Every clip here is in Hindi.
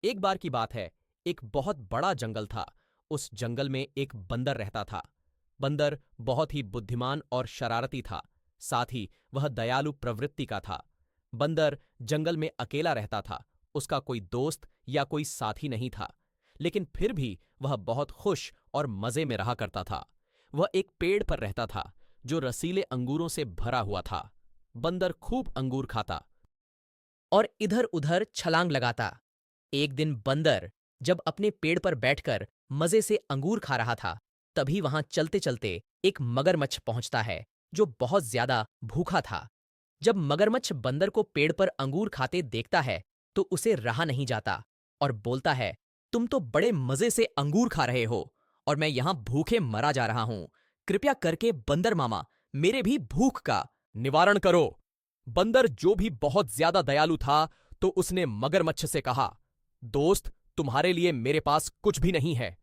एक बार की बात है, एक बहुत बड़ा जंगल था। उस जंगल में एक बंदर रहता था। बंदर बहुत ही बुद्धिमान और शरारती था। साथ ही वह दयालु प्रवृत्ति का था। बंदर जंगल में अकेला रहता था। उसका कोई दोस्त या कोई साथी नहीं था। लेकिन फिर भी वह बहुत खुश और मजे में रहा करता था। वह एक पेड़ पर रहता था जो रसीले अंगूरों से भरा हुआ था। बंदर खूब अंगूर खाता और इधर उधर छलांग लगाता। एक दिन बंदर जब अपने पेड़ पर बैठकर मजे से अंगूर खा रहा था, तभी वहां चलते चलते एक मगरमच्छ पहुंचता है जो बहुत ज्यादा भूखा था। जब मगरमच्छ बंदर को पेड़ पर अंगूर खाते देखता है तो उसे रहा नहीं जाता और बोलता है, तुम तो बड़े मजे से अंगूर खा रहे हो और मैं यहां भूखे मरा जा रहा हूं। कृपया करके बंदर मामा मेरे भी भूख का निवारण करो। बंदर जो भी बहुत ज्यादा दयालु था, तो उसने मगरमच्छ से कहा, दोस्त, तुम्हारे लिए मेरे पास कुछ भी नहीं है।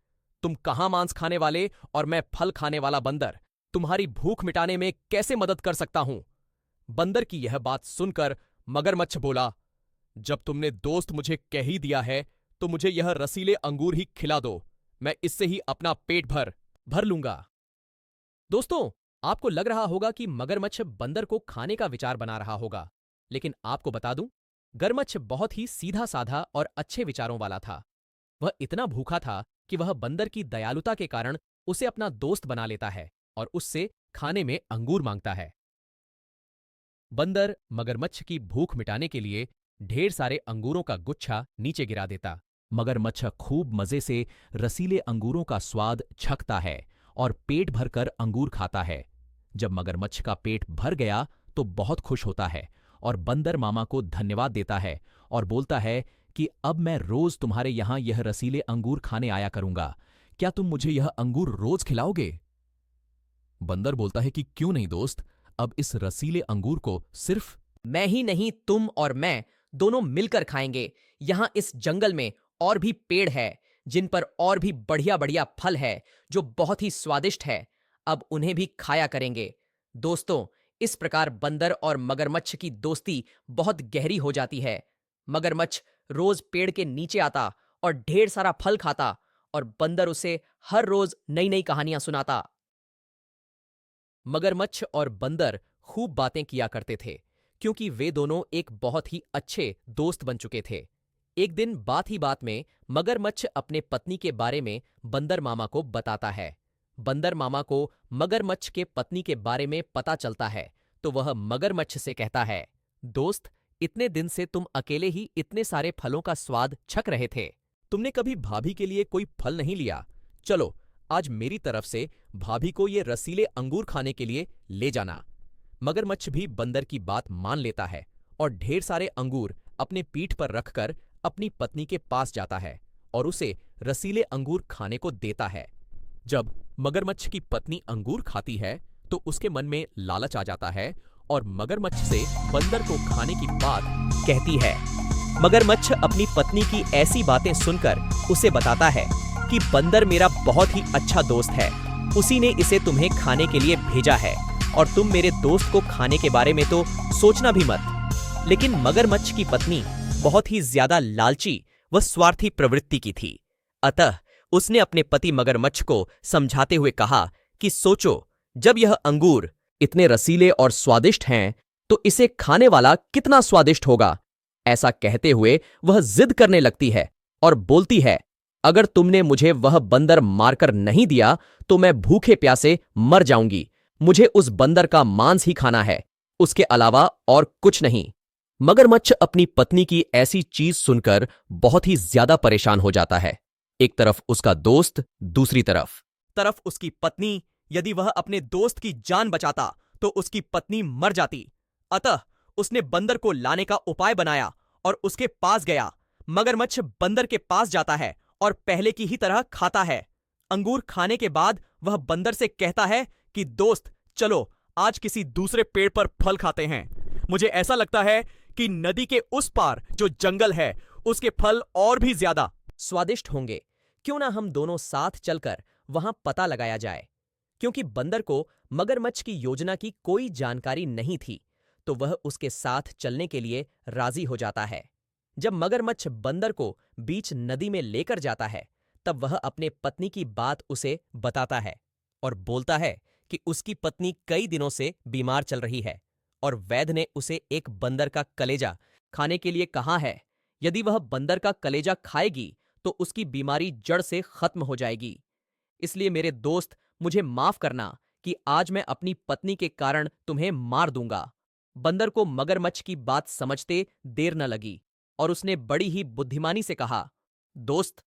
तुम कहां मांस खाने वाले और मैं फल खाने वाला बंदर तुम्हारी भूख मिटाने में कैसे मदद कर सकता हूं? बंदर की यह बात सुनकर मगरमच्छ बोला, जब तुमने दोस्त मुझे कह ही दिया है, तो मुझे यह रसीले अंगूर ही खिला दो। मैं इससे ही अपना पेट भर लूंगा। दोस्तों, आपको लग रहा होगा कि मगरमच्छ बंदर को खाने का विचार बना रहा होगा, लेकिन आपको बता दूं, मगरमच्छ बहुत ही सीधा साधा और अच्छे विचारों वाला था। वह इतना भूखा था कि वह बंदर की दयालुता के कारण उसे अपना दोस्त बना लेता है और उससे खाने में अंगूर मांगता है। बंदर मगरमच्छ की भूख मिटाने के लिए ढेर सारे अंगूरों का गुच्छा नीचे गिरा देता। मगरमच्छ खूब मजे से रसीले अंगूरों का स्वाद छकता है और पेट भरकर अंगूर खाता है। जब मगरमच्छ का पेट भर गया तो बहुत खुश होता है और बंदर मामा को धन्यवाद देता है और बोलता है कि अब मैं रोज तुम्हारे यहां यह रसीले अंगूर खाने आया करूंगा। क्या तुम मुझे यह अंगूर रोज खिलाओगे? बंदर बोलता है कि क्यों नहीं दोस्त, अब इस रसीले अंगूर को सिर्फ मैं ही नहीं, तुम और मैं दोनों मिलकर खाएंगे। यहां इस जंगल में और भी पेड़ है जिन पर और भी बढ़िया बढ़िया फल है जो बहुत ही स्वादिष्ट है। अब उन्हें भी खाया करेंगे। दोस्तों, इस प्रकार बंदर और मगरमच्छ की दोस्ती बहुत गहरी हो जाती है। मगरमच्छ रोज पेड़ के नीचे आता और ढेर सारा फल खाता और बंदर उसे हर रोज नई नई कहानियां सुनाता। मगरमच्छ और बंदर खूब बातें किया करते थे क्योंकि वे दोनों एक बहुत ही अच्छे दोस्त बन चुके थे। एक दिन बात ही बात में मगरमच्छ अपने पत्नी के बारे में बंदर मामा को बताता है। बंदर मामा को मगरमच्छ के पत्नी के बारे में पता चलता है तो वह मगरमच्छ से कहता है, दोस्त, इतने दिन से तुम अकेले ही इतने सारे फलों का स्वाद छक रहे थे। तुमने कभी भाभी के लिए कोई फल नहीं लिया। चलो, आज मेरी तरफ से भाभी को ये रसीले अंगूर खाने के लिए ले जाना। मगरमच्छ भी बंदर की बात मान लेता है और ढेर सारे अंगूर अपने पीठ पर रखकर अपनी पत्नी के पास जाता है और उसे रसीले अंगूर खाने को देता है। जब मगरमच्छ की पत्नी अंगूर खाती है तो उसके मन में लालच आ जाता है और मगरमच्छ से बंदर को खाने की बात कहती है। मगरमच्छ अपनी पत्नी की ऐसी बातें सुनकर उसे बताता है कि बंदर मेरा बहुत ही अच्छा दोस्त है, उसी ने इसे तुम्हें खाने के लिए भेजा है और तुम मेरे दोस्त को खाने के बारे में तो सोचना भी मत। लेकिन मगरमच्छ की पत्नी बहुत ही ज्यादा लालची व स्वार्थी प्रवृत्ति की थी, अतः उसने अपने पति मगरमच्छ को समझाते हुए कहा कि सोचो, जब यह अंगूर इतने रसीले और स्वादिष्ट हैं तो इसे खाने वाला कितना स्वादिष्ट होगा। ऐसा कहते हुए वह जिद करने लगती है और बोलती है, अगर तुमने मुझे वह बंदर मारकर नहीं दिया तो मैं भूखे प्यासे मर जाऊंगी। मुझे उस बंदर का मांस ही खाना है, उसके अलावा और कुछ नहीं। मगरमच्छ अपनी पत्नी की ऐसी चीज सुनकर बहुत ही ज्यादा परेशान हो जाता है। एक तरफ उसका दोस्त, दूसरी तरफ उसकी पत्नी। यदि वह अपने दोस्त की जान बचाता तो उसकी पत्नी मर जाती। अतः उसने बंदर को लाने का उपाय बनाया और उसके पास गया। मगरमच्छ बंदर के पास जाता है और पहले की ही तरह खाता है। अंगूर खाने के बाद वह बंदर से कहता है कि दोस्त, चलो आज किसी दूसरे पेड़ पर फल खाते हैं। मुझे ऐसा लगता है कि नदी के उस पार जो जंगल है उसके फल और भी ज्यादा स्वादिष्ट होंगे। क्यों ना हम दोनों साथ चलकर वहां पता लगाया जाए। क्योंकि बंदर को मगरमच्छ की योजना की कोई जानकारी नहीं थी, तो वह उसके साथ चलने के लिए राजी हो जाता है। जब मगरमच्छ बंदर को बीच नदी में लेकर जाता है, तब वह अपने पत्नी की बात उसे बताता है और बोलता है कि उसकी पत्नी कई दिनों से बीमार चल रही है और वैद्य ने उसे एक बंदर का कलेजा खाने के लिए कहा है। यदि वह बंदर का कलेजा खाएगी तो उसकी बीमारी जड़ से खत्म हो जाएगी। इसलिए मेरे दोस्त, मुझे माफ करना कि आज मैं अपनी पत्नी के कारण तुम्हें मार दूंगा। बंदर को मगरमच्छ की बात समझते देर न लगी और उसने बड़ी ही बुद्धिमानी से कहा, दोस्त,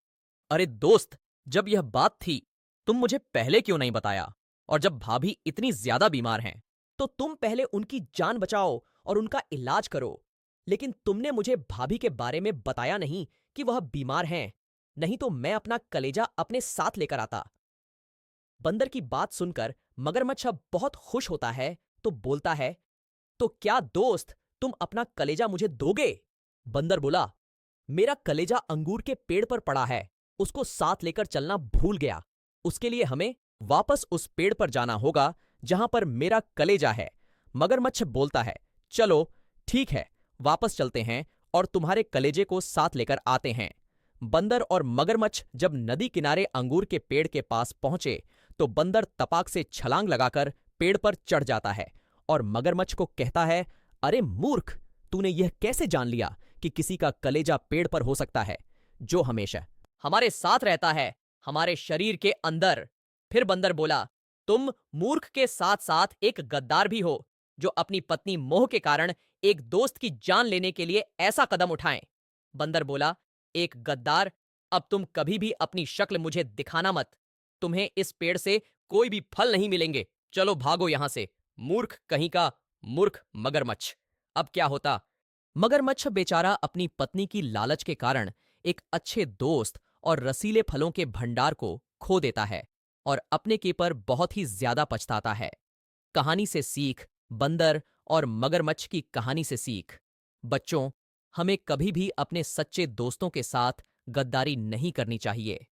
अरे दोस्त, जब यह बात थी, तुम मुझे पहले क्यों नहीं बताया? और जब भाभी इतनी ज्यादा बीमार हैं, तो तुम पहले उनकी जान बचाओ और उनका इलाज करो। लेकिन तुमने मुझे भाभी के बारे में बताया नहीं कि वह बीमार हैं, नहीं तो मैं अपना कलेजा अपने साथ लेकर आता। बंदर की बात सुनकर मगरमच्छ अब बहुत खुश होता है, तो बोलता है, तो क्या दोस्त, तुम अपना कलेजा मुझे दोगे? बंदर बोला, मेरा कलेजा अंगूर के पेड़ पर पड़ा है, उसको साथ लेकर चलना भूल गया। उसके लिए हमें वापस उस पेड़ पर जाना होगा जहां पर मेरा कलेजा है। मगरमच्छ बोलता है, चलो ठीक है, वापस चलते हैं और तुम्हारे कलेजे को साथ लेकर आते हैं। बंदर और मगरमच्छ जब नदी किनारे अंगूर के पेड़ के पास पहुंचे, तो बंदर तपाक से छलांग लगाकर पेड़ पर चढ़ जाता है और मगरमच्छ को कहता है, अरे मूर्ख, तूने यह कैसे जान लिया कि किसी का कलेजा पेड़ पर हो सकता है, जो हमेशा हमारे साथ रहता है, हमारे शरीर के अंदर? फिर बंदर बोला, तुम मूर्ख के साथ साथ एक गद्दार भी हो, जो अपनी पत्नी मोह के कारण एक दोस्त की जान लेने के लिए ऐसा कदम उठाएं। बंदर बोला, एक गद्दार, अब तुम कभी भी अपनी शक्ल मुझे दिखाना मत। तुम्हें इस पेड़ से कोई भी फल नहीं मिलेंगे। चलो भागो यहां से, मूर्ख कहीं का, मूर्ख मगरमच्छ। अब क्या होता? मगरमच्छ बेचारा अपनी पत्नी की लालच के कारण एक अच्छे दोस्त और रसीले फलों के भंडार को खो देता है और अपने के पर बहुत ही ज्यादा पछताता है। कहानी से सीख, बंदर और मगरमच्छ की कहानी से सीख। बच्चों, हमें कभी भी अपने सच्चे दोस्तों के साथ गद्दारी नहीं करनी चाहिए।